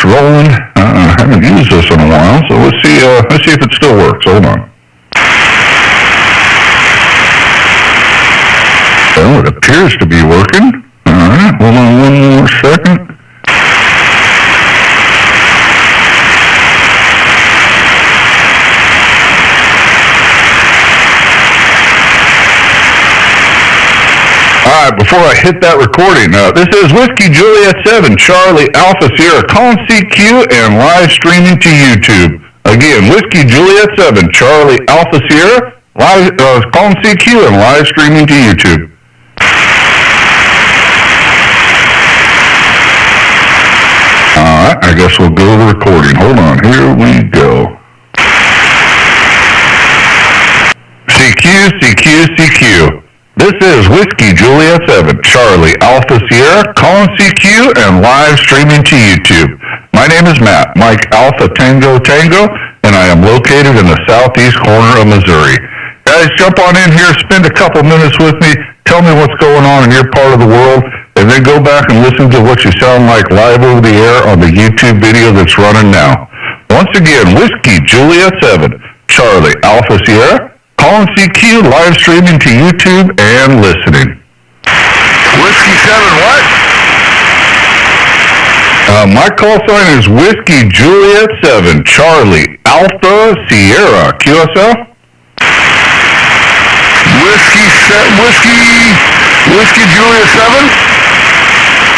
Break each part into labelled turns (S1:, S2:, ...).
S1: rolling. I haven't used this in a while, so let's see if it still works. Hold on. Well, it appears to be working. All right, hold on one more second. All right, before I hit that recording, this is Whiskey Juliet 7, Charlie Alpha Sierra, calling CQ and live streaming to YouTube. Again, Whiskey Juliet 7, Charlie Alpha Sierra, calling CQ and live streaming to YouTube. All right, I guess we'll go to the recording. Hold on, here we go. CQ. This is Whiskey Juliet 7, Charlie Alpha Sierra, calling CQ and live streaming to YouTube. My name is Matt, Mike Alpha Tango, and I am located in the southeast corner of Missouri. Guys, jump on in here, spend a couple minutes with me, tell me what's going on in your part of the world, and then go back and listen to what you sound like live over the air on the YouTube video that's running now. Once again, Whiskey Juliet 7, Charlie Alpha Sierra, calling CQ, live streaming to YouTube and listening.
S2: Whiskey 7 what?
S1: My call sign is Whiskey Juliet 7, Charlie Alpha Sierra, QSL?
S2: Whiskey Juliet 7?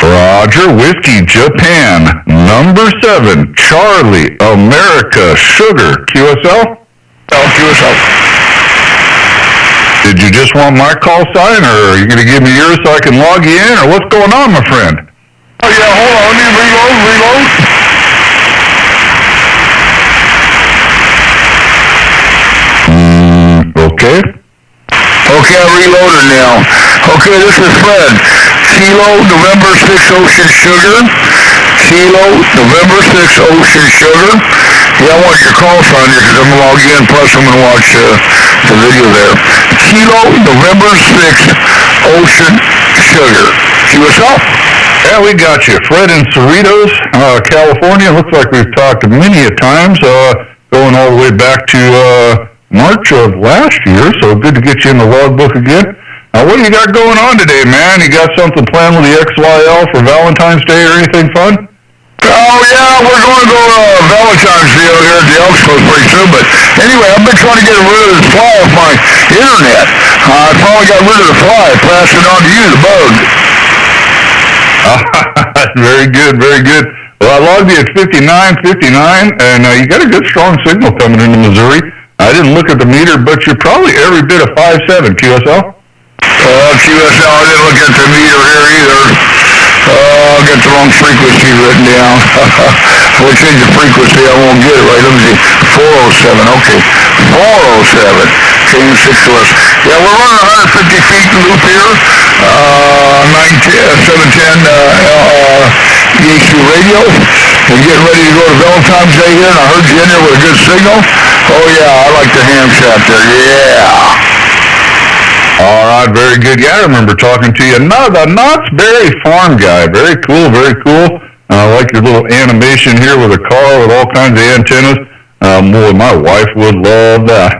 S1: Roger, Whiskey Japan, number 7, Charlie America Sugar, QSL?
S2: QSL.
S1: Did you just want my call sign, or are you going to give me yours so I can log you in, or what's going on, my friend?
S2: Oh, yeah, hold on. Let me reload.
S1: Okay.
S2: Okay, I reloaded now. Okay, this is Fred. Kilo, November 6, Ocean Sugar. Kilo, November 6, Ocean Sugar. Yeah, I want your call sign here because I'm going to log in, plus I'm going to watch the video there. Kilo, November 6, Ocean Sugar. See what's up?
S1: Yeah, we got you. Fred in Cerritos, California. Looks like we've talked many a times, going all the way back to March of last year, so good to get you in the logbook again. What do you got going on today, man? You got something planned with the XYL for Valentine's Day or anything fun?
S2: Oh, yeah, we're going to go Valentine's Day here at the Elks Post pretty soon, but anyway, I've been trying to get rid of this fly off my internet. I finally got rid of the fly, passed it on to you, the bug.
S1: Very good. Well, I logged you at 59, and you got a good strong signal coming into Missouri. I didn't look at the meter, but you're probably every bit of 5.7 QSL.
S2: QSL, I didn't look at the meter here either. I'll get the wrong frequency written down. If we change the frequency, I won't get it right. Let me see. 407, okay. 407 came 6 to us. Yeah, we're running 150 feet loop here. 710 EHQ radio. We're getting ready to go to Valentine's Day here, and I heard you in there with a good signal. Oh, yeah, I like the ham shack there. Yeah.
S1: All right, very good. Yeah, I remember talking to you. No, the Knott's Berry Farm guy. Very cool. I like your little animation here with a car with all kinds of antennas. Boy, my wife would love that.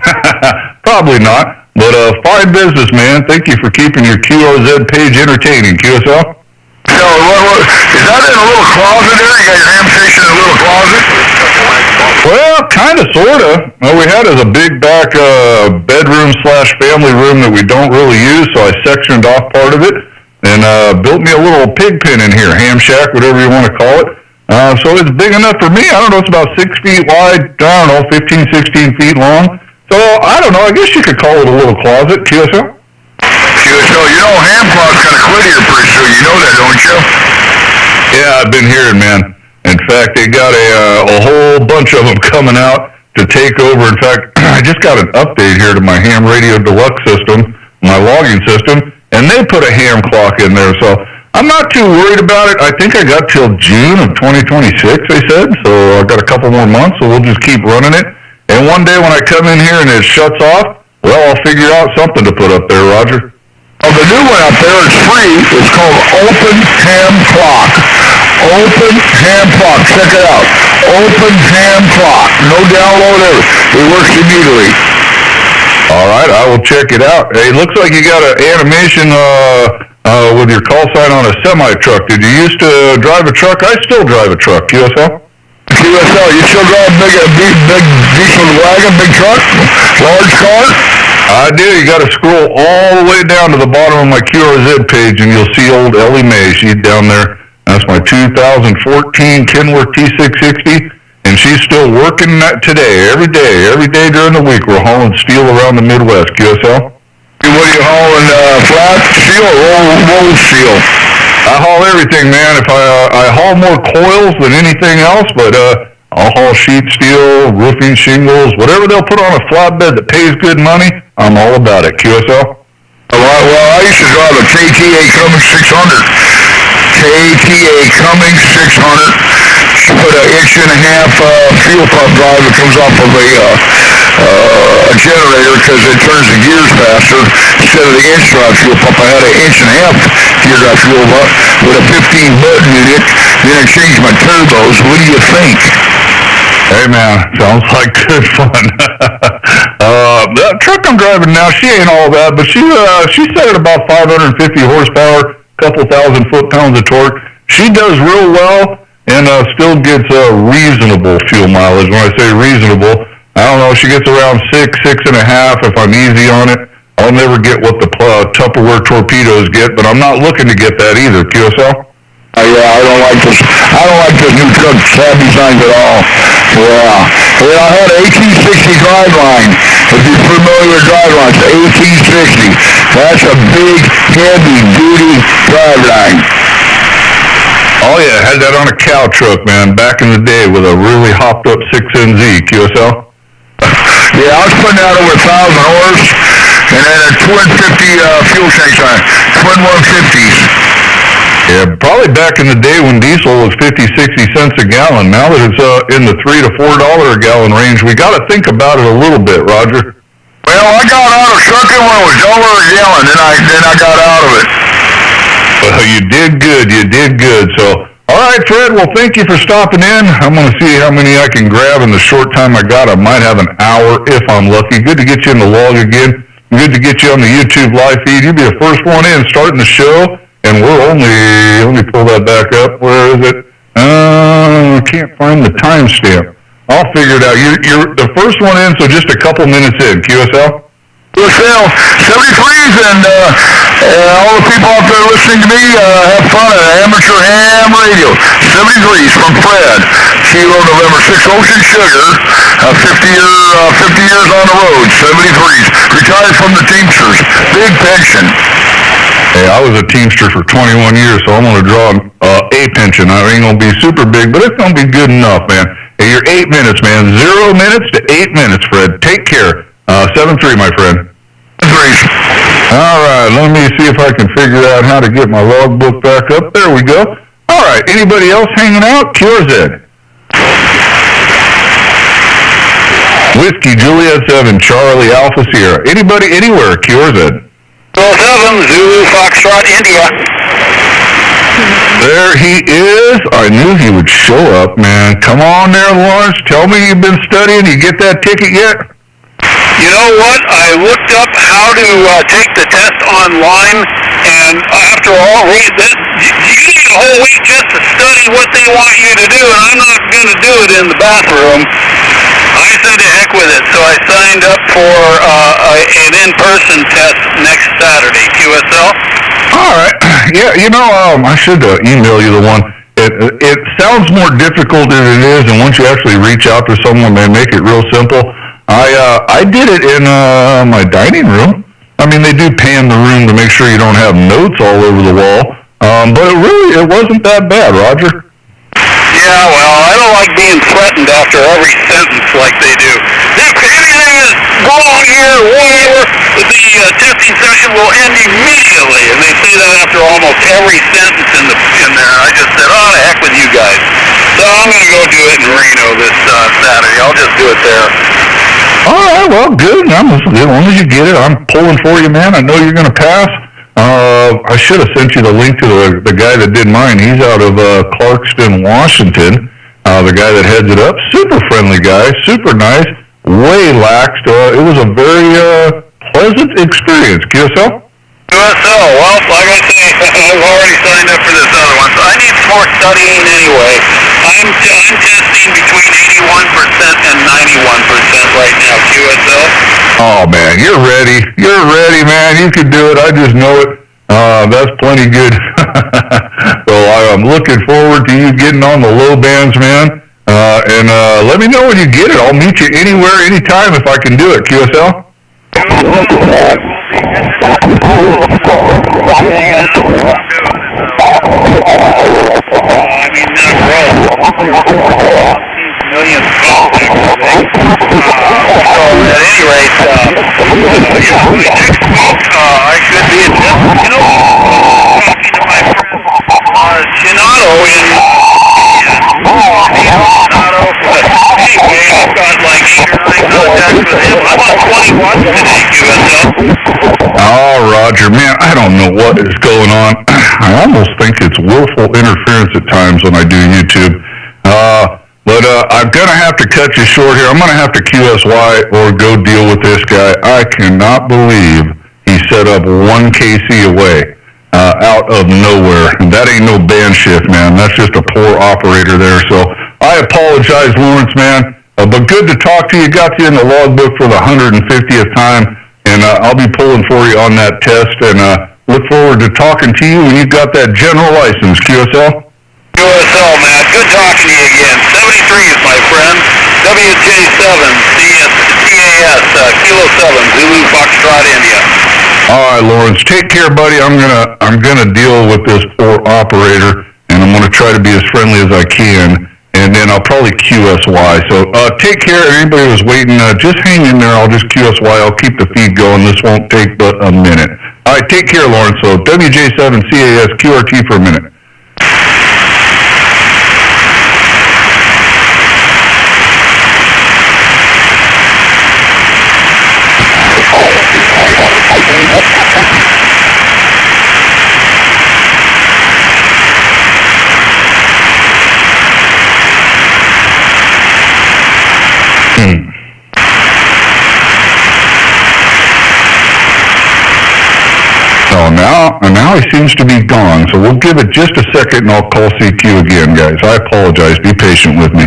S1: Probably not, but fine business, man. Thank you for keeping your QRZ page entertaining, QSL.
S2: So, is that in a little closet there? You got your ham station in a little closet?
S1: Well, kind of, sort of. We had as a big back bedroom/family room that we don't really use, so I sectioned off part of it and built me a little pig pen in here, ham shack, whatever you want to call it. So it's big enough for me. I don't know, it's about 6 feet wide, 15, 16 feet long. So, I don't know, I guess you could call it a little closet, QSL.
S2: QSL, you know ham closet's going to quit here pretty soon. You know that, don't you?
S1: Yeah, I've been hearing, man. In fact, they got a whole bunch of them coming out to take over. In fact, I just got an update here to my Ham Radio Deluxe system, my logging system, and they put a ham clock in there. So I'm not too worried about it. I think I got till June of 2026, they said. So I've got a couple more months, so we'll just keep running it. And one day when I come in here and it shuts off, well, I'll figure out something to put up there, Roger.
S2: Oh, the new one up there is free. It's called Open Ham Clock. Open Open Ham Clock. Check it out. Open Ham Clock. No download ever. It works immediately.
S1: All right, I will check it out. Hey, it looks like you got an animation with your call sign on a semi-truck. Did you used to drive a truck? I still drive a truck, QSL.
S2: QSL, you still drive big diesel wagon, big truck, large car?
S1: I do. You got to scroll all the way down to the bottom of my QRZ page, and you'll see old Ellie Mae. She's down there. That's my 2014 Kenworth T660. And she's still working that today, every day during the week. We're hauling steel around the Midwest, QSL.
S2: What are you hauling, flat steel or roll steel?
S1: I haul everything, man. If I haul more coils than anything else, but I'll haul sheet steel, roofing shingles, whatever they'll put on a flatbed that pays good money, I'm all about it, QSL.
S2: Well, I used to drive a KTA Cummins 600. KTA Cummins 600. Put an inch and a half fuel pump drive that comes off of a generator because it turns the gears faster. Instead of the inch drive fuel pump, I had an inch and a half gear drive fuel pump with a 15 button unit. Then I changed my turbos. What do you think?
S1: Hey man, sounds like good fun. The truck I'm driving now, she ain't all that, but she set at about 550 horsepower, couple thousand foot-pounds of torque. She does real well. And still gets reasonable fuel mileage. When I say reasonable, I don't know, she gets around 6.5 if I'm easy on it. I'll never get what the Tupperware torpedoes get, but I'm not looking to get that either, QSL.
S2: Yeah, I don't like this new truck cab design at all. Yeah, I had an 1860 driveline. If you're familiar with drivelines, 1860. That's a big, heavy-duty driveline.
S1: Oh yeah, had that on a cow truck, man, back in the day with a really hopped up 6NZ, QSL.
S2: Yeah, I was putting out over 1,000 horse, and then a twin 50 fuel tanks on it, twin 150s.
S1: Yeah, probably back in the day when diesel was 50, 60 cents a gallon. Now that it's in the $3 to $4 a gallon range, we got to think about it a little bit, Roger.
S2: Well, I got out of trucking when it was $1 a gallon, then I got out of it.
S1: Well, you did good. So, all right, Fred, well, thank you for stopping in. I'm going to see how many I can grab in the short time I got. I might have an hour if I'm lucky. Good to get you in the log again. Good to get you on the YouTube live feed. You'll be the first one in starting the show, and we're only, let me pull that back up. Where is it? I can't find the timestamp. I'll figure it out. You're the first one in, so just a couple minutes in. QSL?
S2: QSL 73s, and all the people out there listening to me, have fun at Amateur Ham Radio. 73s from Fred. Kilo November 6 Ocean Sugar. 50 years on the road. 73s. Retired from the Teamsters. Big pension.
S1: Hey, I was a Teamster for 21 years, so I'm going to draw a pension. I ain't going to be super big, but it's going to be good enough, man. Hey, you're 8 minutes, man. 0 minutes to 8 minutes, Fred. Take care. 7-3, my friend.
S2: 3.
S1: All right, let me see if I can figure out how to get my logbook back up. There we go. All right, anybody else hanging out? QRZ. Whiskey, Juliet 7, Charlie, Alpha Sierra. Anybody, anywhere? QRZ.
S2: 7, Zulu, Foxtrot, India.
S1: There he is. I knew he would show up, man. Come on there, Lawrence. Tell me you've been studying. You get that ticket yet?
S3: You know what? I looked up how to take the test online, and after all, you need a whole week just to study what they want you to do, and I'm not going to do it in the bathroom. I said to heck with it, so I signed up for an in-person test next Saturday. QSL?
S1: All right. Yeah, you know, I should email you the one. It sounds more difficult than it is, and once you actually reach out to someone, they make it real simple. I did it in my dining room. I mean, they do pan the room to make sure you don't have notes all over the wall. But it wasn't that bad, Roger.
S3: Yeah, well, I don't like being threatened after every sentence like they do. If anything is wrong here, whatever, the testing session will end immediately. And they say that after almost every sentence in there. I just said, oh, the heck with you guys. So I'm going to go do it in Reno this Saturday. I'll just do it there.
S1: All right, well, good. As long as you get it, I'm pulling for you, man. I know you're going to pass. I should have sent you the link to the guy that did mine. He's out of Clarkston, Washington. The guy that heads it up, super friendly guy, super nice, way laxed. It was a very pleasant experience. QSL?
S3: QSL, well, like I say, I've already signed up for this other one, so I need some more studying anyway. I'm testing between 81% and 91% right now, QSL.
S1: Oh, man, you're ready. You're ready, man. You can do it. I just know it. That's plenty good. Well, I'm looking forward to you getting on the low bands, man. And let me know when you get it. I'll meet you anywhere, anytime if I can do it, QSL.
S3: I should be talking to my friend Chinato in anyway, I've got like 8 or 9 contacts with him. I'm on 21 today, QSL.
S1: Oh, Roger, man, I don't know what is going on. I almost think it's willful interference at times when I do YouTube. But I'm going to have to cut you short here. I'm going to have to QSY or go deal with this guy. I cannot believe he set up 1 KC away out of nowhere. And that ain't no band shift, man. That's just a poor operator there. So I apologize, Lawrence, man. But good to talk to you. Got you in the logbook for the 150th time. And I'll be pulling for you on that test. And look forward to talking to you when you've got that general license, QSL.
S3: QSL, man. Good talking to you again. 73 is my friend. WJ7, CAS, Kilo 7, Zulu Foxtrot, India.
S1: All right, Lawrence. Take care, buddy. I'm gonna deal with this poor operator, and I'm gonna try to be as friendly as I can, and then I'll probably QSY. So take care. Anybody who's waiting, just hang in there. I'll just QSY. I'll keep the feed going. This won't take but a minute. All right, take care, Lawrence. So WJ7 CAS QRT for a minute. Now he seems to be gone, so we'll give it just a second and I'll call CQ again, guys. I apologize. Be patient with me.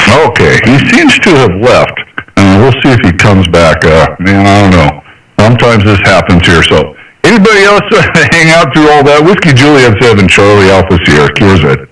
S1: Okay, he seems to have left. We'll see if he comes back. Man, I don't know. Sometimes this happens here. So, anybody else hang out through all that? Whiskey Juliet 7, Charlie Alpha Sierra, QRZ.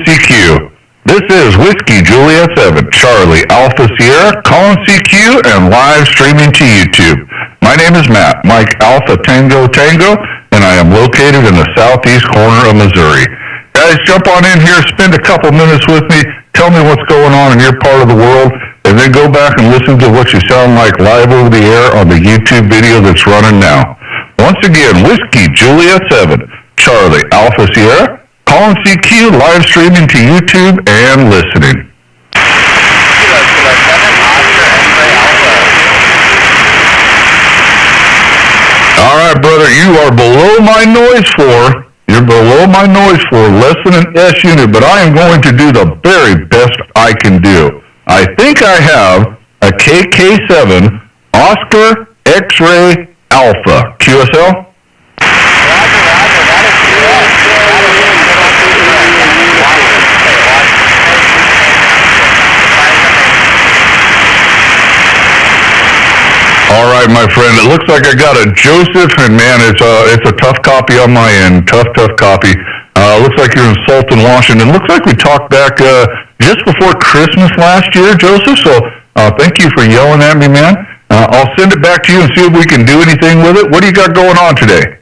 S1: CQ. This is Whiskey Juliet 7, Charlie Alpha Sierra, calling CQ and live streaming to YouTube. My name is Matt, Mike Alpha Tango, and I am located in the southeast corner of Missouri. Guys, jump on in here, spend a couple minutes with me, tell me what's going on in your part of the world, and then go back and listen to what you sound like live over the air on the YouTube video that's running now. Once again, Whiskey Juliet 7, Charlie Alpha Sierra, calling CQ, live streaming to YouTube and listening. All right, brother, you are below my noise floor. You're below my noise floor, less than an S unit, but I am going to do the very best I can do. I think I have a KK7 Oscar X-Ray Alpha. QSL? All right, my friend. It looks like I got a Joseph, and man, it's a tough copy on my end. Tough copy. Looks like you're in Sultan, Washington. Looks like we talked back just before Christmas last year, Joseph. So thank you for yelling at me, man. I'll send it back to you and see if we can do anything with it. What do you got going on today?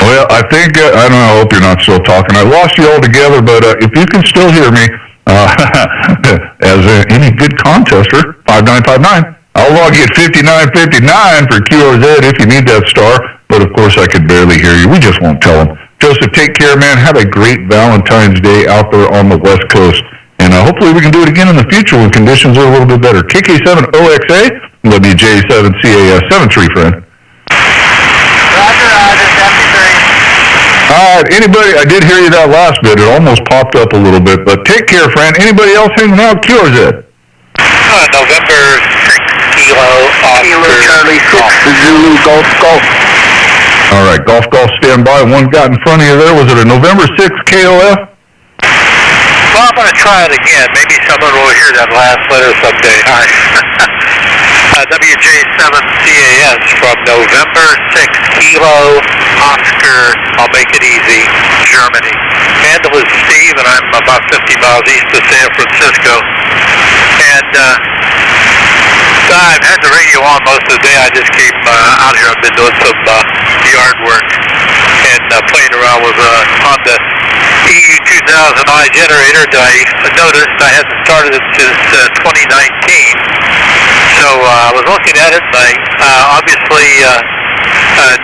S1: Well, I think, I don't know, I hope you're not still talking. I lost you altogether, but if you can still hear me, as any good contester, 5959, I'll log you at 5959 for QRZ if you need that star, but of course I could barely hear you. We just won't tell them. Joseph, take care, man. Have a great Valentine's Day out there on the West Coast, and hopefully we can do it again in the future when conditions are a little bit better. KK7OXA, WJ7CAS, 7-3, friend.
S3: Roger, 73.
S1: All right, anybody, I did hear you that last bit. It almost popped up a little bit, but take care, friend. Anybody else hanging out? QRZ.
S3: November 6 Kilo
S2: Charlie 6 Zulu Golf Golf.
S1: All right, Golf, stand by. One got in front of you there. Was it a November 6 KOF?
S3: Well, I'm going to try it again. Maybe someone will hear that last letter someday. Hi. WJ7CAS from November 6 Kilo Oscar, I'll make it easy, Germany. Handle is Steve, and I'm about 50 miles east of San Francisco. And I've had the radio on most of the day. I just came out here. I've been doing some yard work and playing around with Honda EU 2000i generator that I noticed I hadn't started it since 2019. So I was looking at it, and I obviously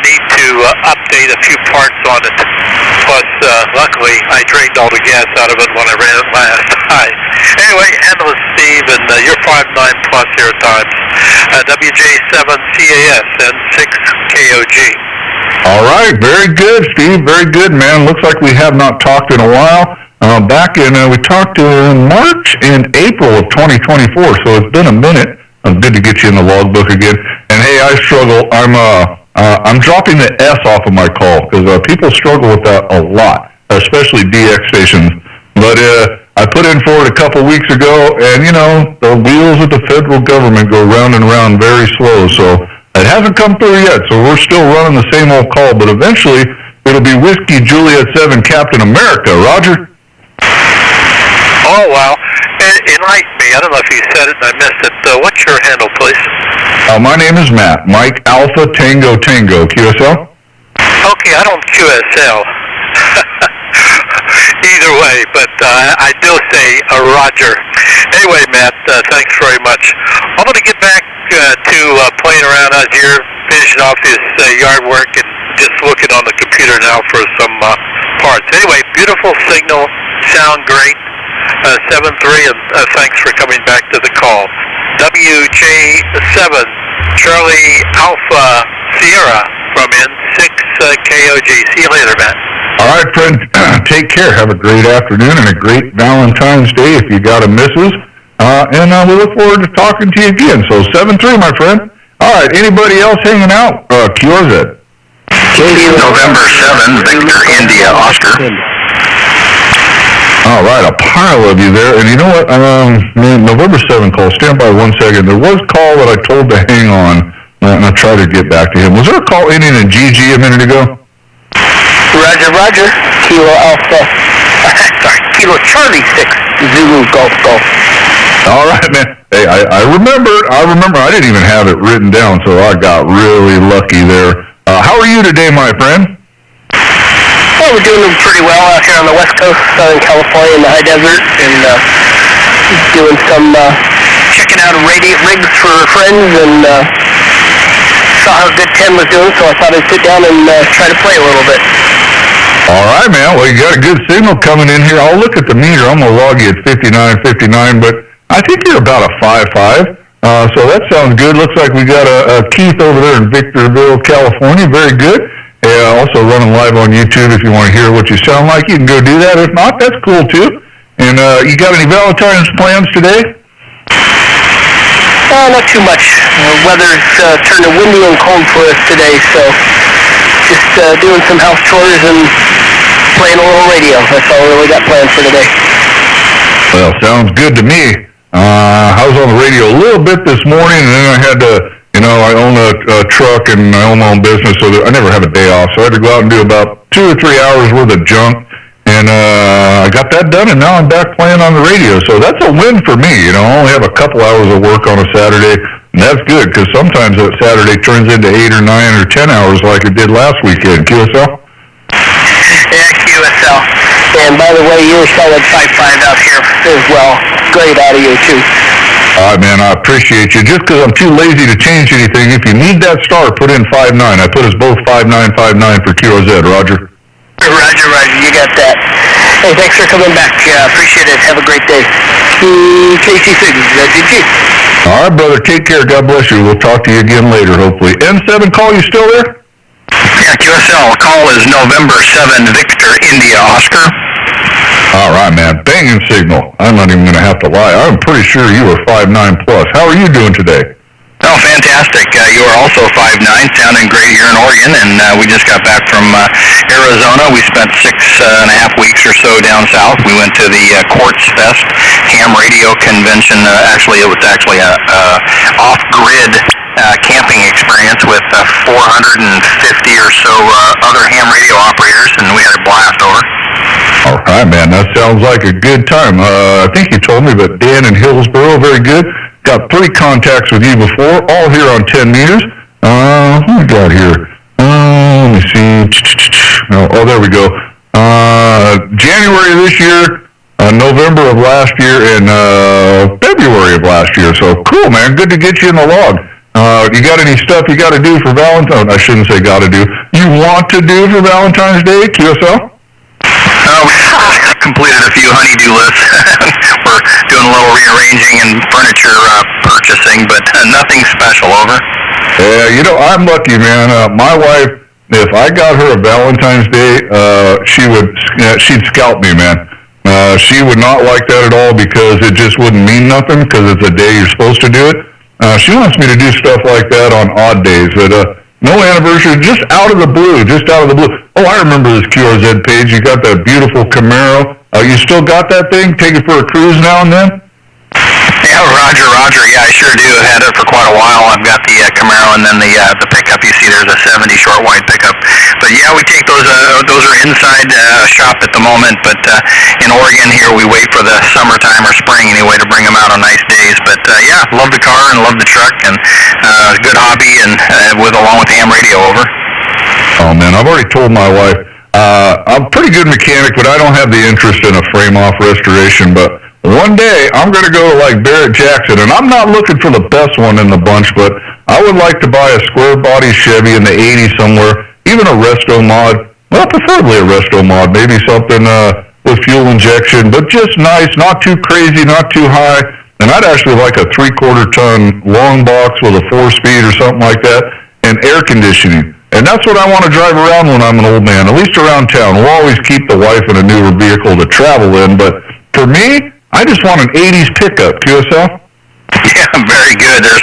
S3: need to update a few parts on it. Plus, luckily, I drained all the gas out of it when I ran it last time. Anyway, handle is Steve, and you're 5'9" plus here at times. WJ7CAS and 6KOG.
S1: All right, very good, Steve. Very good, man. Looks like we have not talked in a while. Back in, we talked in March and April of 2024, so it's been a minute. Good to get you in the logbook again. And hey, I struggle. I'm dropping the S off of my call because people struggle with that a lot, especially DX stations. But I put in for it a couple weeks ago, and the wheels of the federal government go round and round very slow. So it hasn't come through yet. So we're still running the same old call, but eventually it'll be Whiskey Juliet 7 Captain America. Roger.
S3: Oh, wow. Enlighten me. I don't know if you said it and I missed it. What's your handle, please?
S1: My name is Matt. Mike Alpha Tango Tango. QSL?
S3: Okay, I don't QSL. Either way, but I do say Roger. Anyway, Matt, thanks very much. I'm going to get back to playing around out here, finishing off this yard work and just looking on the computer now for some parts. Anyway, beautiful signal, sound great. 7-3, and thanks for coming back to the call. WJ7, Charlie Alpha Sierra from N6KOG. See you later, Matt.
S1: All right, friend. Take care. Have a great afternoon and a great Valentine's Day if you got a missus. And we look forward to talking to you again. So 7-3, my friend. All right. Anybody else hanging out? QRZ.
S2: November 7, Victor India Oscar.
S1: All right, a pile of you there. And you know what? November 7 call. Stand by 1 second. There was a call that I told to hang on, and I tried to get back to him. Was there a call ending in GG a minute ago?
S2: Roger. Kilo Alpha. Sorry, Kilo Charlie 6 Zulu Golf Golf.
S1: All right, man. Hey, I remember. I didn't even have it written down, so I got really lucky there. How are you today, my friend?
S2: Well, we're doing pretty well out here on the West Coast, Southern California in the high desert, and doing some checking out radiant rigs for friends, and saw how good Ken was doing, so I thought I'd sit down and try to play a little bit.
S1: All right, man. Well, you got a good signal coming in here. I'll look at the meter. I'm going to log you at 59, but I think you're about a 5.5. So that sounds good. Looks like we got a Keith over there in Victorville, California. Very good. Also running live on YouTube. If you want to hear what you sound like, you can go do that. If not, that's cool too. And you got any Valentine's plans today?
S2: Not too much. Weather's turning windy and cold for us today, so just doing some house chores and playing a little radio. That's all we really got planned for today.
S1: Well, sounds good to me. I was on the radio a little bit this morning, and then I had to, I own a truck and I own my own business, so I never have a day off. So I had to go out and do about 2 or 3 hours worth of junk, and I got that done, and now I'm back playing on the radio. So that's a win for me. I only have a couple hours of work on a Saturday, and that's good, because sometimes that Saturday turns into 8 or 9 or 10 hours like it did last weekend. QSL?
S2: Yeah, QSL. And by the way, you're solid 5.5 out here as well. Great out of you, too.
S1: All right, man, I appreciate you. Just because I'm too lazy to change anything, if you need that star, put in 5.9. I put us both 5.959 for QOZ. Roger?
S2: Roger. You got that. Hey, thanks for coming back. Appreciate it. Have a great day. Casey City, ZGG.
S1: All right, brother. Take care. God bless you. We'll talk to you again later, hopefully. N7 call, you still there?
S3: Yeah, QSL. Call is November 7, Victor, India, Oscar.
S1: All right, man. Banging signal. I'm not even going to have to lie. I'm pretty sure you were 5.9 plus. How are you doing today?
S3: Oh, fantastic. You are also 5'9", sounding great here in Oregon, and we just got back from Arizona. We spent 6.5 weeks or so down south. We went to the Quartz Fest ham radio convention. It was actually a off-grid camping experience with 450 or so other ham radio operators, and we had a blast over.
S1: All right, man. That sounds like a good time. I think you told me, but Dan in Hillsboro, very good. Got 3 contacts with you before, all here on 10 meters. Who we got here? Let me see. Oh, there we go. January of this year, November of last year, and February of last year. So cool, man. Good to get you in the log. You got any stuff you got to do for Valentine? I shouldn't say got to do. You want to do for Valentine's Day, QSL?
S3: We completed a few honey-do lists. We're doing a little rearranging and furniture purchasing, but nothing special, over.
S1: Yeah, I'm lucky, man. My wife, if I got her a Valentine's Day, she'd scalp me, man. She would not like that at all because it just wouldn't mean nothing because it's a day you're supposed to do it. She wants me to do stuff like that on odd days, but no anniversary, just out of the blue. Oh, I remember this QRZ page. You got that beautiful Camaro. You still got that thing? Take it for a cruise now and then?
S3: Yeah, Roger. Yeah, I sure do. I've had it for quite a while. I've got the Camaro and then the pickup. You see there's a 70 short wide pickup. But yeah, we take those. Those are inside shop at the moment. But in Oregon here, we wait for the summertime or spring anyway to bring them out on nice days. But yeah, love the car and love the truck and good hobby and along with ham radio, over.
S1: Oh man, I've already told my wife. I'm a pretty good mechanic, but I don't have the interest in a frame-off restoration. But one day, I'm going to go to like Barrett Jackson, and I'm not looking for the best one in the bunch, but I would like to buy a square-body Chevy in the 80s somewhere, even a resto mod. Well, preferably a resto mod, maybe something with fuel injection, but just nice, not too crazy, not too high. And I'd actually like a 3/4 ton long box with a 4-speed or something like that, and air conditioning. And that's what I want to drive around when I'm an old man, at least around town. We'll always keep the wife in a newer vehicle to travel in, but for me, I just want an 80s pickup. QSL?
S3: Yeah, very good. There's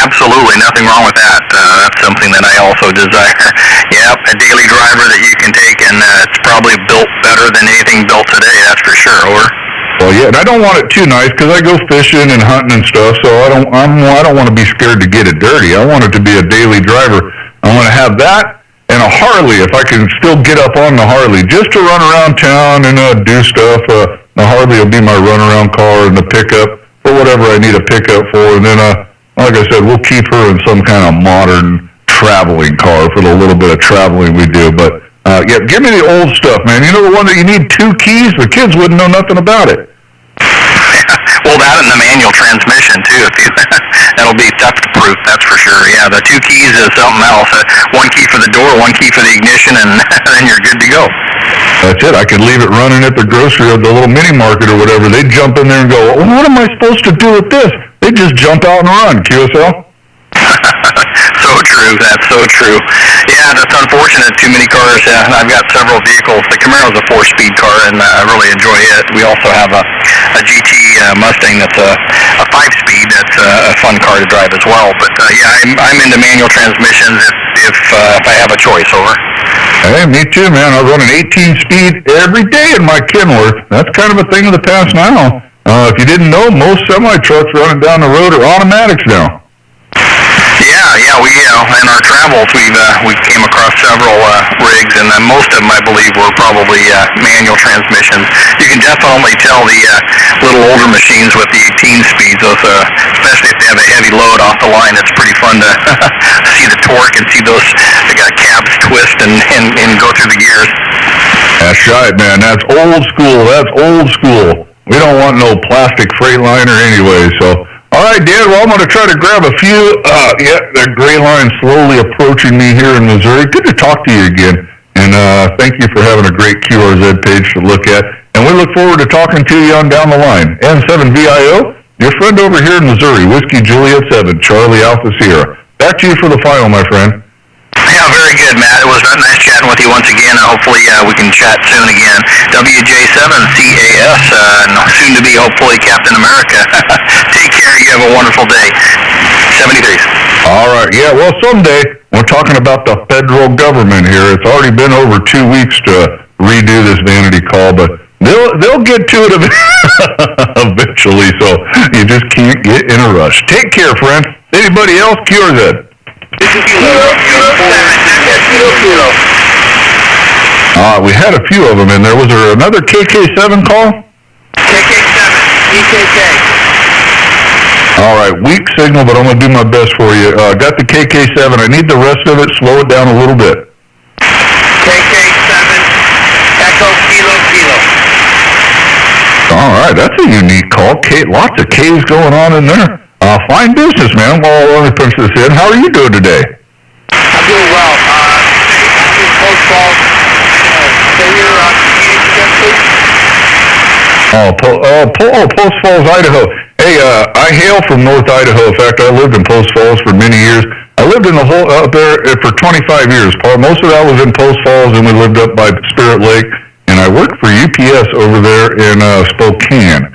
S3: absolutely nothing wrong with that. That's something that I also desire. Yep, a daily driver that you can take, and it's probably built better than anything built today, that's for sure, over.
S1: Well, yeah, and I don't want it too nice because I go fishing and hunting and stuff, so I don't want to be scared to get it dirty. I want it to be a daily driver. I want to have that and a Harley, if I can still get up on the Harley, just to run around town and do stuff. The Harley will be my runaround car and the pickup for whatever I need a pickup for. And then, like I said, we'll keep her in some kind of modern traveling car for the little bit of traveling we do. But, yeah, give me the old stuff, man. You know the one that you need 2 keys? The kids wouldn't know nothing about it.
S3: Well, that and the manual transmission, too. That'll be theft-proof, that's for sure. Yeah, the 2 keys is something else. 1 key for the door, 1 key for the ignition, and then you're good to go.
S1: That's it. I could leave it running at the grocery or the little mini market or whatever. They'd jump in there and go, well, what am I supposed to do with this? They'd just jump out and run. QSL?
S3: So true. That's so true. Yeah, that's unfortunate. Too many cars. I've got several vehicles. The Camaro's a 4-speed car, and I really enjoy it. We also have a GT Mustang that's a 5-speed. That's a fun car to drive as well. But yeah, I'm into manual transmissions if I have a choice, over.
S1: Hey, me too, man. I run an 18 speed every day in my Kenworth. That's kind of a thing of the past now. If you didn't know, most semi-trucks running down the road are automatics now.
S2: Yeah, we in our travels we came across several rigs, and most of them I believe were probably manual transmissions. You can definitely tell the little older machines with the 18 speeds, those especially if they have a heavy load off the line. It's pretty fun to see the torque and see those cabs twist and go through the gears.
S1: That's right, man. That's old school. That's old school. We don't want no plastic Freightliner anyway, so. All right, Dan, well, I'm going to try to grab a few. That gray line slowly approaching me here in Missouri. Good to talk to you again, and thank you for having a great QRZ page to look at. And we look forward to talking to you on down the line. N7VIO, your friend over here in Missouri, Whiskey Juliet 7, Charlie Alpha Sierra. Back to you for the final, my friend.
S2: Yeah, very good, Matt. It was nice chatting with you once again, and hopefully we can chat soon again. WJ7CAS, soon to be hopefully Captain America. Take care. You have a wonderful day. 73s.
S1: All right. Yeah, well, someday we're talking about the federal government here. It's already been over 2 weeks to redo this vanity call, but they'll get to it eventually, so you just can't get in a rush. Take care, friend. Anybody else? QRZ.
S3: This is Kilo.
S1: We had a few of them in there. Was there another KK7 call?
S3: KK7, EKK.
S1: All right, weak signal, but I'm going to do my best for you. Got the KK7. I need the rest of it. Slow it down a little bit.
S3: KK7, Echo Kilo.
S1: All right, that's a unique call. Lots of K's going on in there. Fine business, man. Well, let me punch this in. How are you doing today?
S3: I'm doing well. I'm in Post Falls. Say your community again, please.
S1: Post Falls, Idaho. Hey, I hail from North Idaho. In fact, I lived in Post Falls for many years. I lived in the whole up there for 25 years. Most of that was in Post Falls, and we lived up by Spirit Lake. And I worked for UPS over there in Spokane.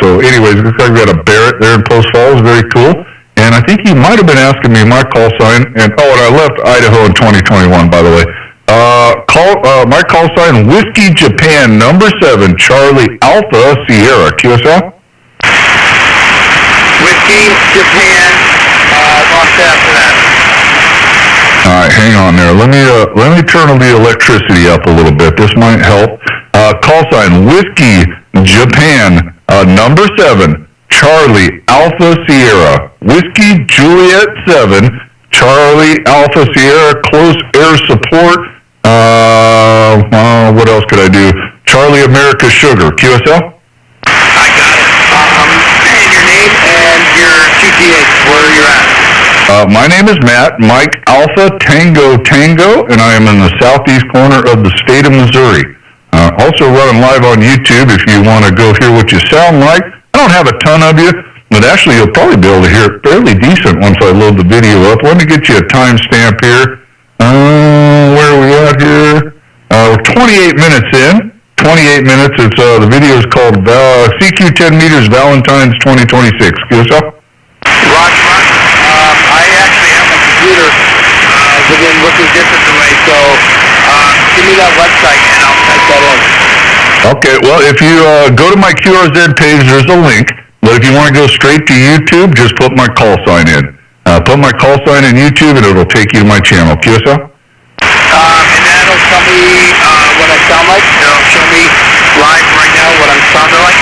S1: So anyways, looks like we got a Barrett there in Post Falls, very cool. And I think you might have been asking me my call sign, and I left Idaho in 2021, by the way. My call sign, Whiskey Japan, number 7, Charlie Alpha Sierra, QSL?
S3: Whiskey Japan, lost after that.
S1: All right, hang on there. Let me turn the electricity up a little bit. This might help. Call sign, Whiskey Japan, number 7, Charlie Alpha Sierra. Whiskey Juliet 7, Charlie Alpha Sierra, close air support. What else could I do? Charlie America Sugar, QSL?
S3: I got it. And your name and your QTH, where you're at.
S1: My name is Matt, Mike Alpha Tango, and I am in the southeast corner of the state of Missouri. Also running live on YouTube if you want to go hear what you sound like. I don't have a ton of you, but actually you'll probably be able to hear it fairly decent once I load the video up. Let me get you a timestamp here. Where are we at here? We're 28 minutes in. 28 minutes. It's the video is called CQ 10 Meters Valentine's 2026. QSL?
S3: Roger. I actually have my computer within looking distance away, so give me that website and I'll type that in.
S1: Okay, well, if you go to my QRZ page, there's a link. But if you want to go straight to YouTube, just put my call sign in. Put my call sign in YouTube, and it'll take you to my channel. QSL?
S3: And that'll tell me what I sound like. It'll show me live right now what I'm sounding like.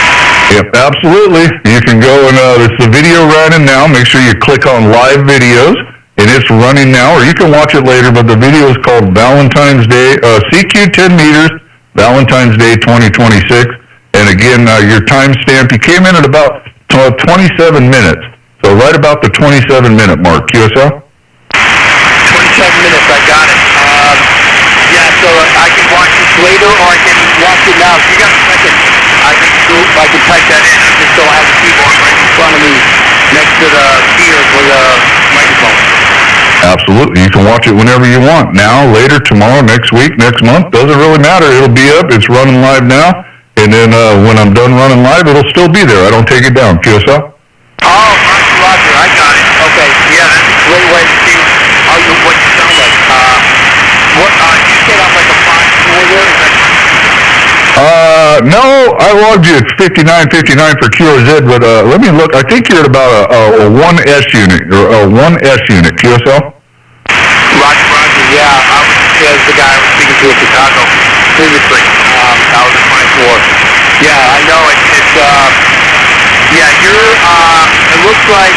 S1: Yep, absolutely. You can go and it's the video running now. Make sure you click on live videos, and it's running now, or you can watch it later. But the video is called Valentine's Day, CQ 10 Meters, Valentine's Day 2026. And again, your timestamp, you came in at about 27 minutes. So right about the 27-minute mark. QSL?
S3: 27 minutes, I got it. Yeah, so I can watch this later, or I can watch it now. If you got a second, I can type that in. I just don't have the keyboard right in front of me next to the ear for the microphone.
S1: Absolutely. You can watch it whenever you want. Now, later, tomorrow, next week, next month. Doesn't really matter. It'll be up. It's running live now. And then when I'm done running live, it'll still be there. I don't take it down. QSL?
S3: Oh, Roger. I got it. Okay. Yeah, that's a great way to see what you sound like. You said I'm like
S1: No, I logged you at 59.59 for QRZ, but let me look. I think you're at about a 1S unit, or a 1S unit, QSL?
S2: Roger, yeah. I was the guy I was speaking to in Chicago previously. I was at 24. Yeah, I know it's yeah, you're, it looks like,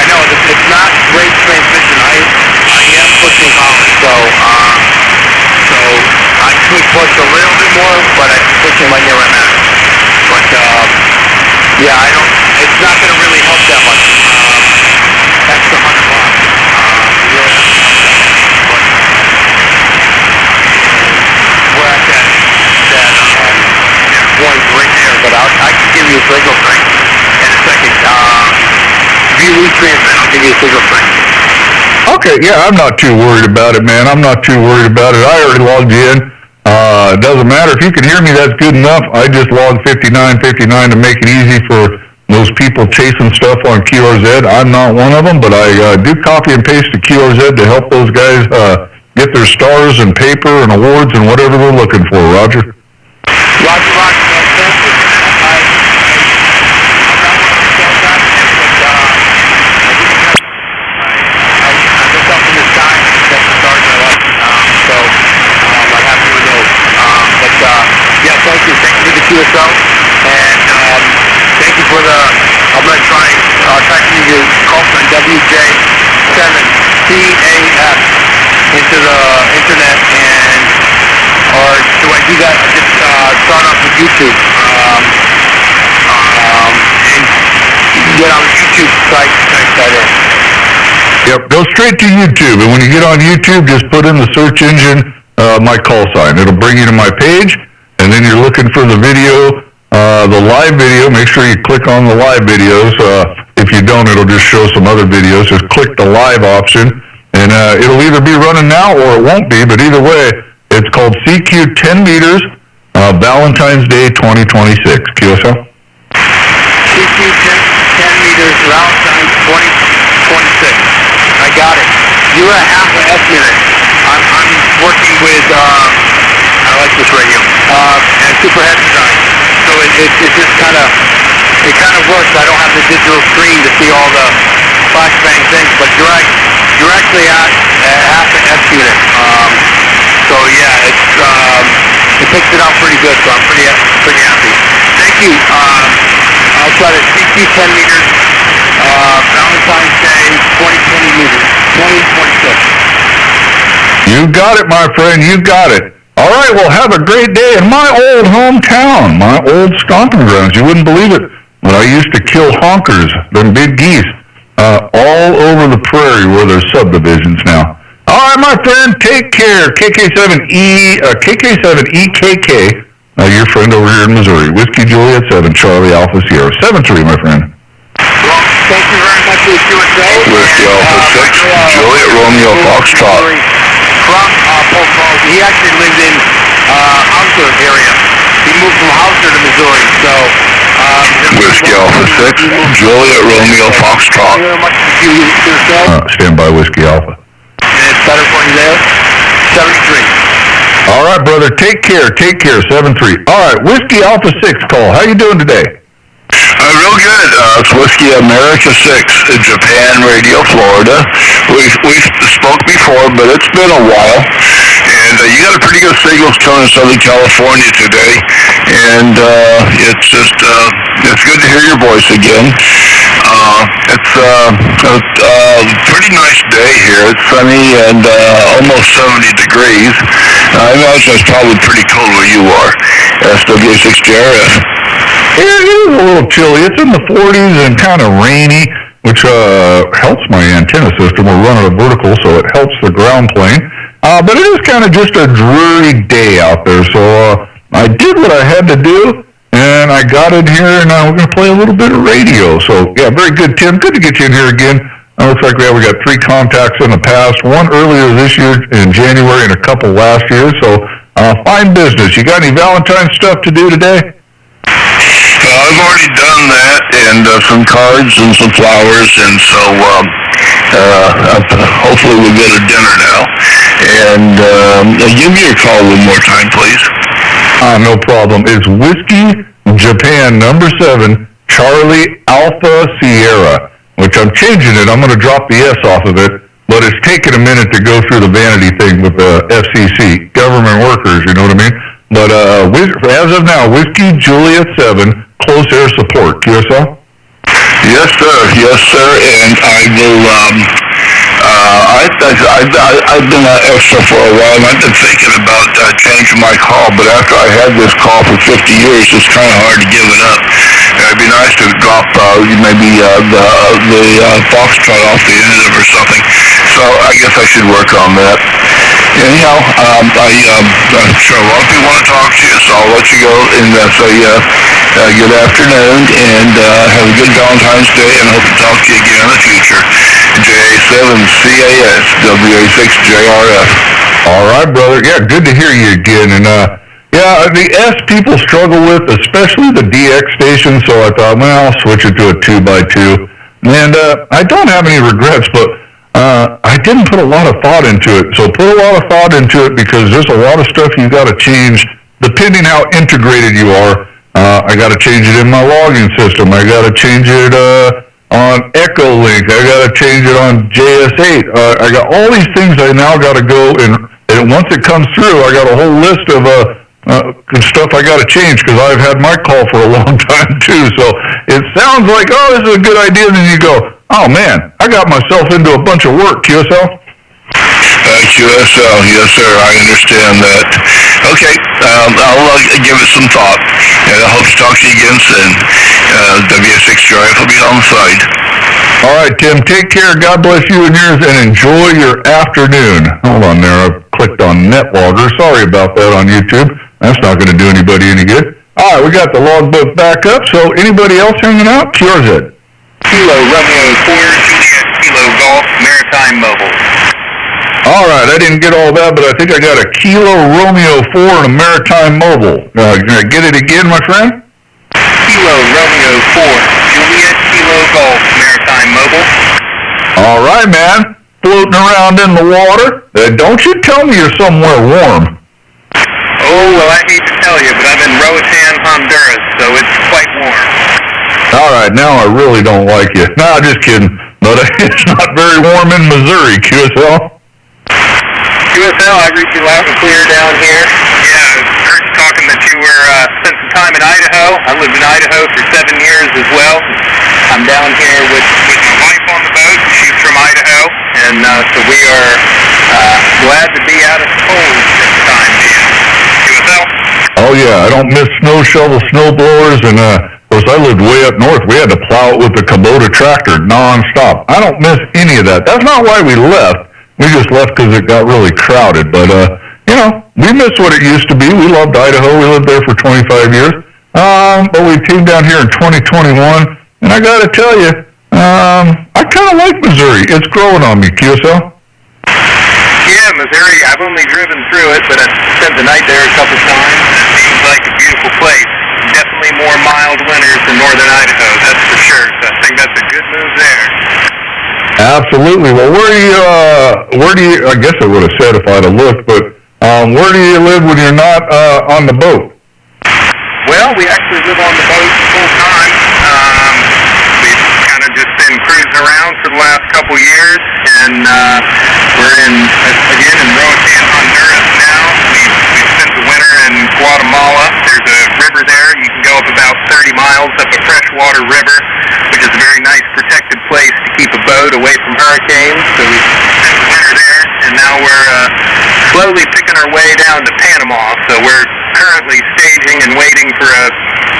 S2: I know it's not great transmission. I am pushing hard, so I could push a little bit more, but I'm pushing right near my max. But, yeah, it's not going to really help that much. That's the 100 watts. Really not gonna help that much. But we're at that point right there, but I can give you a signal strength in a second. If you lose transmit, I'll give you a signal strength.
S1: Okay, yeah, I'm not too worried about it, man. I'm not too worried about it. I already logged you in. It doesn't matter. If you can hear me, that's good enough. I just logged 59.59 to make it easy for those people chasing stuff on QRZ. I'm not one of them, but I do copy and paste to QRZ to help those guys get their stars and paper and awards and whatever they're looking for, Roger.
S2: Roger, man. Thank you. Thank you for the QSL, and thank you for the, I'm going to try texting you call sign WJ7CAF into the internet, and, or do I do that, I just start off with YouTube, and you can get on the YouTube site and type that in.
S1: Yep, go straight to YouTube, and when you get on YouTube, just put in the search engine, my call sign. It'll bring you to my page. And then you're looking for the video, the live video. Make sure you click on the live videos. If you don't, it'll just show some other videos. Just click the live option, and it'll either be running now or it won't be. But either way, it's called CQ 10 meters, Valentine's Day 2026. QSL?
S2: CQ 10 meters, Valentine's 2026. I got it. You're a half an S unit. I'm working with... I like this radio. And super head design. So it just kind of works. I don't have the digital screen to see all the flashbang things, but you're actually at half an S unit. So yeah, it picks it out pretty good. So I'm pretty happy. Thank you. I'll try to CQ 10 meters. Valentine's Day 2020 meters. 2026.
S1: You got it, my friend. You got it. All right, well, have a great day in my old hometown, my old stomping grounds. You wouldn't believe it, but I used to kill honkers, them big geese, all over the prairie where there's subdivisions now. All right, my friend, take care. KK7EKK, your friend over here in Missouri. Whiskey Juliet 7, Charlie Alpha Sierra. 7-3, my friend.
S2: Well, thank you very much for the Q&A.
S1: Whiskey Alpha 6, Juliet Romeo Foxtrot.
S2: From Polk Falls. He actually lived in Hauser area. He moved from Hauser to Missouri. So
S1: Whiskey Alpha 6, Juliet Romeo Foxtrot. Stand by, Whiskey Alpha.
S2: And it's better for you there. 73.
S1: All right, brother. Take care. 7-3. All right, Whiskey Alpha 6 call. How you doing today?
S4: Real good. It's Whiskey America 6, Japan Radio, Florida. We spoke before, but it's been a while. And you got a pretty good signals tone in Southern California today. And it's just, it's good to hear your voice again. It's a pretty nice day here. It's sunny and almost 70 degrees. I imagine it's probably pretty cold where you are. SW6JRF.
S1: It is a little chilly. It's in the 40s and kind of rainy, which helps my antenna system. We're running a vertical, so it helps the ground plane. But it is kind of just a dreary day out there. So I did what I had to do, and I got in here, and we're going to play a little bit of radio. So, yeah, very good, Tim. Good to get you in here again. Looks like we got 3 contacts in the past, one earlier this year in January and a couple last year. So, fine business. You got any Valentine stuff to do today?
S4: I've already done that, and some cards and some flowers, and so hopefully we'll get a dinner now. And give me your call one more time, please.
S1: No problem. It's Whiskey Japan #7, Charlie Alpha Sierra, which I'm changing it. I'm going to drop the S off of it, but it's taken a minute to go through the vanity thing with the FCC, government workers, you know what I mean? But as of now, Whiskey Juliet 7, close air support. QSL?
S4: Yes, sir. Yes, sir. And I will. I've been an extra for a while, and I've been thinking about changing my call. But after I had this call for 50 years, it's kind of hard to give it up. It'd be nice to drop maybe the foxtrot off the end of it or something. So I guess I should work on that. Anyhow, I'm sure a lot of people want to talk to you, so I'll let you go and say good afternoon and have a good Valentine's Day, and hope to talk to you again in the future. JA7CAS, WA6JRF.
S1: All right, brother. Yeah, good to hear you again. And yeah, the S people struggle with, especially the DX station, so I thought, well, I'll switch it to a 2x2. And I don't have any regrets, but I didn't put a lot of thought into it. So put a lot of thought into it, because there's a lot of stuff you got to change depending how integrated you are. I got to change it in my logging system. I got to change it on Echolink. I got to change it on JS8. I got all these things I now got to go, and once it comes through, I got a whole list of stuff I got to change, because I've had my call for a long time too. So it sounds like, oh, this is a good idea, and then you go, oh man, I got myself into a bunch of work. QSL?
S4: QSL, yes sir, I understand that. Okay, I'll give it some thought, and I hope to talk to you again soon. W6Drive will be on the side.
S1: All right, Tim, take care. God bless you and yours, and enjoy your afternoon. Hold on there, I clicked on NetLogger. Sorry about that on YouTube. That's not going to do anybody any good. All right, we got the logbook back up, so anybody else hanging out? QRZ.
S3: Kilo Romeo 4, Juliet Kilo Golf, Maritime Mobile.
S1: All right, I didn't get all that, but I think I got a Kilo Romeo 4 and a Maritime Mobile. Can I get it again, my friend?
S3: Kilo Romeo 4, Juliet Kilo Golf, Maritime Mobile.
S1: All right, man. Floating around in the water. Don't you tell me you're somewhere warm.
S3: Oh, well, I hate to tell you, but I'm in Roatan, Honduras, so it's quite warm.
S1: All right, now I really don't like you. No, just kidding. But it's not very warm in Missouri, QSL.
S3: QSL, I read you loud and clear down here. Yeah, I heard you talking that you were spent some time in Idaho. I lived in Idaho for 7 years as well. I'm down here with my wife on the boat. She's from Idaho, and so we are glad to be out of the cold this time being. QSL?
S1: Oh yeah, I don't miss snow shovel, snow blowers, and of course I lived way up north. We had to plow it with the Kubota tractor nonstop. I don't miss any of that. That's not why we left. We just left because it got really crowded. But you know, we miss what it used to be. We loved Idaho. We lived there for 25 years. But we came down here in 2021, and I got to tell you, I kind of like Missouri. It's growing on me. QSL?
S3: Yeah, Missouri, I've only driven through it, but I've spent the night there a couple times. It seems like a beautiful place. Definitely more mild winters than northern Idaho, that's for sure. So I think that's a good move there.
S1: Absolutely. Well, where do you, I guess I would have said if I'd have looked, but where do you live when you're not on the boat?
S3: Well, we actually live on the boat full time. We've kind of just been cruising around for the last couple years, and we're in Roatan, Honduras now. We've spent the winter in Guatemala. There's a river there. You can go up about 30 miles up a freshwater river, which is a very nice protected place to keep a boat away from hurricanes. So we spent the winter there, and now we're slowly picking our way down to Panama. So we're currently staging and waiting for a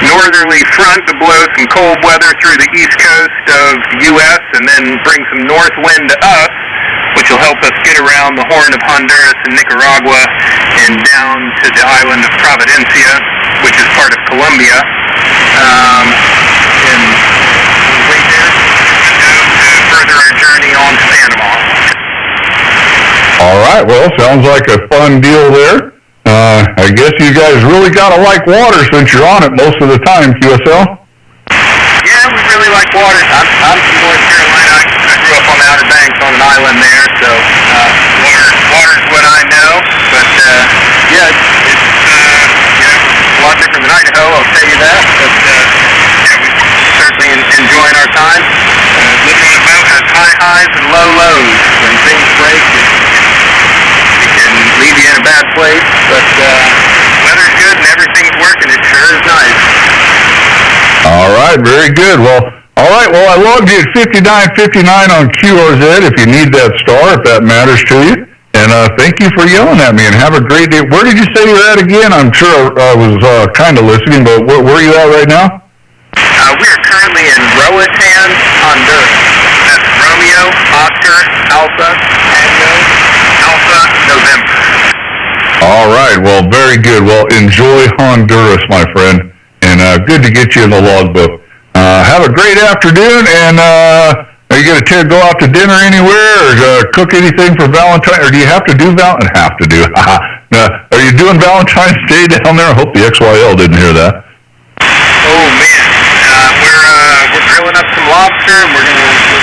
S3: northerly front to blow some cold weather through the east coast of the U.S. and then bring some north wind to us, which will help us get around the Horn of Honduras and Nicaragua and down to the island of Providencia, which is part of Colombia. And we'll wait there to further our journey on to Panama.
S1: All right. Well, sounds like a fun deal there. I guess you guys really got to like water since you're on it most of the time, QSL.
S3: Yeah, we really like water. I'm from North Carolina. I grew up on the Outer Banks on an island there, so water's what I know. But yeah, it's highs and low lows. When things break, it can leave you in a bad place, but weather's good and everything's working. It sure is nice.
S1: All right, very good. Well, all right. Well, I logged you at 5959 on QRZ if you need that star, if that matters to you. And thank you for yelling at me, and have a great day. Where did you say you're at again? I'm sure I was kind of listening, but where are you at right now?
S3: We're currently in Roatan, Honduras. That's Romeo, Oscar, Alpha, Tango, Alpha, November.
S1: All right. Well, very good. Well, enjoy Honduras, my friend, and good to get you in the logbook. Have a great afternoon, and are you going to go out to dinner anywhere, or cook anything for Valentine, or do you have to do Are you doing Valentine's Day down there? I hope the XYL didn't hear that.
S3: Oh man, we're grilling up some lobster, and we're gonna make some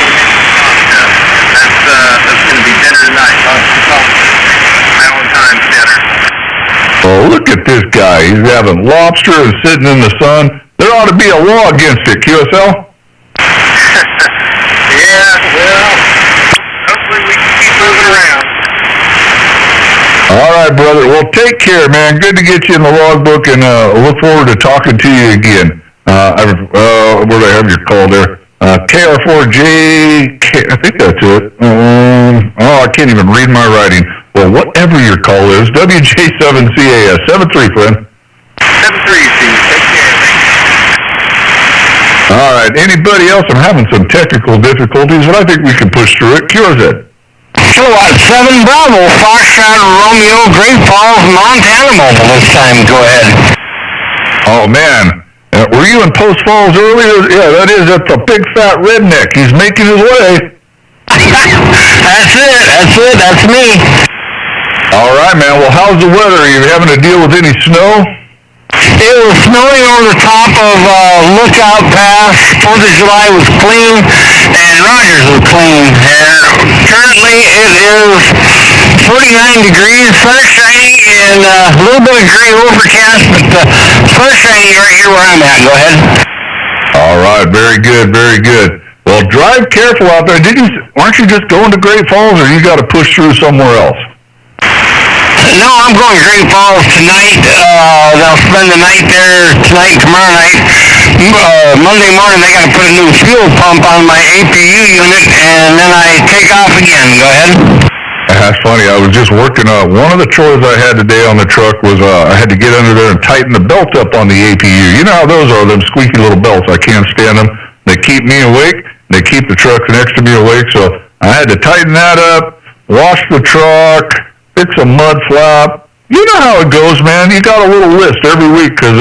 S3: pasta. That's gonna be dinner tonight. Valentine's dinner.
S1: Oh, look at this guy. He's having lobster and sitting in the sun. There ought to be a law against it, QSL.
S3: Yeah, well, hopefully we can keep moving around.
S1: All right, brother. Well, take care, man. Good to get you in the logbook, and look forward to talking to you again. Where do I have your call there? KR4J, I think that's it. I can't even read my writing. Well, whatever your call is, WJ7CAS, 73, friend.
S3: 73, Steve. Take care.
S1: All right. Anybody else? I'm having some technical difficulties, but I think we can push through it. QRZ.
S2: Kilowatt 7 Bravo, Foxtrot Romeo, Great Falls, Montana mobile this time. Go ahead.
S1: Oh, man. Were you in Post Falls earlier? Yeah, that is at the Big Fat Redneck. He's making his way.
S2: That's me.
S1: All right, man. Well, how's the weather? Are you having to deal with any snow?
S2: It was snowing on the top of Lookout Pass. 4th of July was clean, and Rogers was clean. And currently it is 49 degrees, sun shining, and a little bit of gray overcast, but the sun shining right here where I'm at. Go ahead.
S1: All right, very good, very good. Well, drive careful out there. Aren't you just going to Great Falls, or you got to push through somewhere else?
S2: No, I'm going to Great Falls tonight. They'll spend the night there tonight and tomorrow night. Monday morning, they got to put a new fuel pump on my APU unit, and then I take off again. Go ahead.
S1: That's funny. I was just working one of the chores I had today on the truck was I had to get under there and tighten the belt up on the APU. You know how those are, them squeaky little belts. I can't stand them. They keep me awake. They keep the truck next to me awake. So I had to tighten that up, wash the truck, fix a mud flap. You know how it goes, man. You got a little list every week because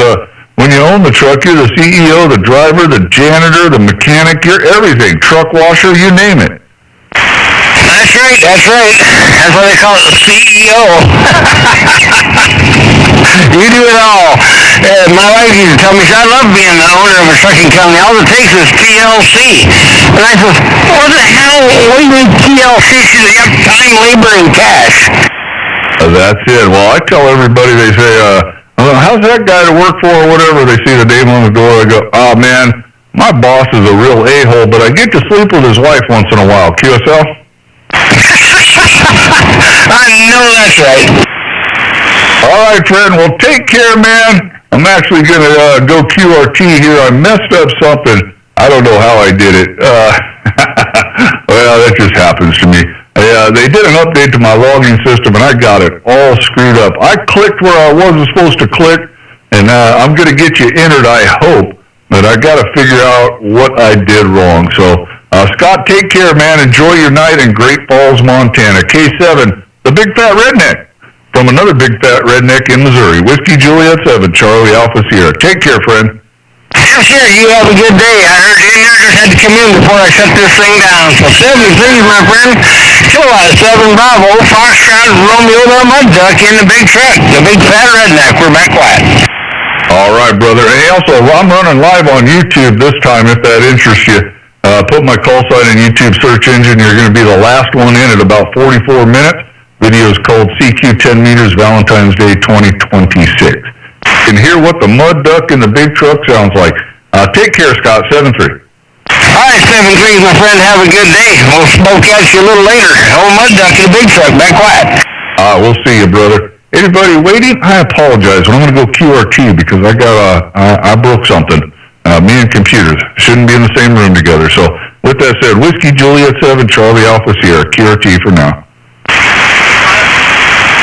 S1: when you own the truck, you're the CEO, the driver, the janitor, the mechanic, you're everything. Truck washer, you name it.
S2: That's right. That's why they call it the CEO. You do it all. My wife used to tell me, I love being the owner of a trucking company. All it takes is TLC. And I said, what the hell? What do you mean TLC? She said, yep, time, labor, and cash.
S1: That's it. Well, I tell everybody, they say, how's that guy to work for or whatever? They see the name on the door. I go, oh, man, my boss is a real a-hole, but I get to sleep with his wife once in a while. QSL?
S2: I know that's right.
S1: All right, friend. Well, take care, man. I'm actually going to go QRT here. I messed up something. I don't know how I did it. Well, that just happens to me. They did an update to my logging system, and I got it all screwed up. I clicked where I wasn't supposed to click, and I'm going to get you entered, I hope, but I got to figure out what I did wrong. So, Scott, take care, man. Enjoy your night in Great Falls, Montana. K7, the Big Fat Redneck, from another Big Fat Redneck in Missouri. Whiskey Juliet 7, Charlie Alpha Sierra. Take care, friend.
S2: Sure, you have a good day. I heard you just had to come in before I shut this thing down. So 73, my friend. Kilowatt 7 Bravo, Foxtrot, Romeo, the Mud Duck in the big truck. The Big Fat Redneck. We're back quiet.
S1: All right, brother. And also, I'm running live on YouTube this time, if that interests you. Put my call sign in YouTube search engine. You're going to be the last one in at about 44 minutes. Video is called CQ 10 Meters Valentine's Day 2026. You can hear what the mud duck in the big truck sounds like. Take care, Scott. 7-3.
S2: All right, 7-3, my friend. Have a good day. We'll catch you a little later. Old Mud Duck in the big truck. Back quiet.
S1: We'll see you, brother. Anybody waiting? I apologize, but I'm going to go QRT because I broke something. Me and computers shouldn't be in the same room together. So with that said, Whiskey Juliet 7, Charlie Alpha Sierra, QRT for now.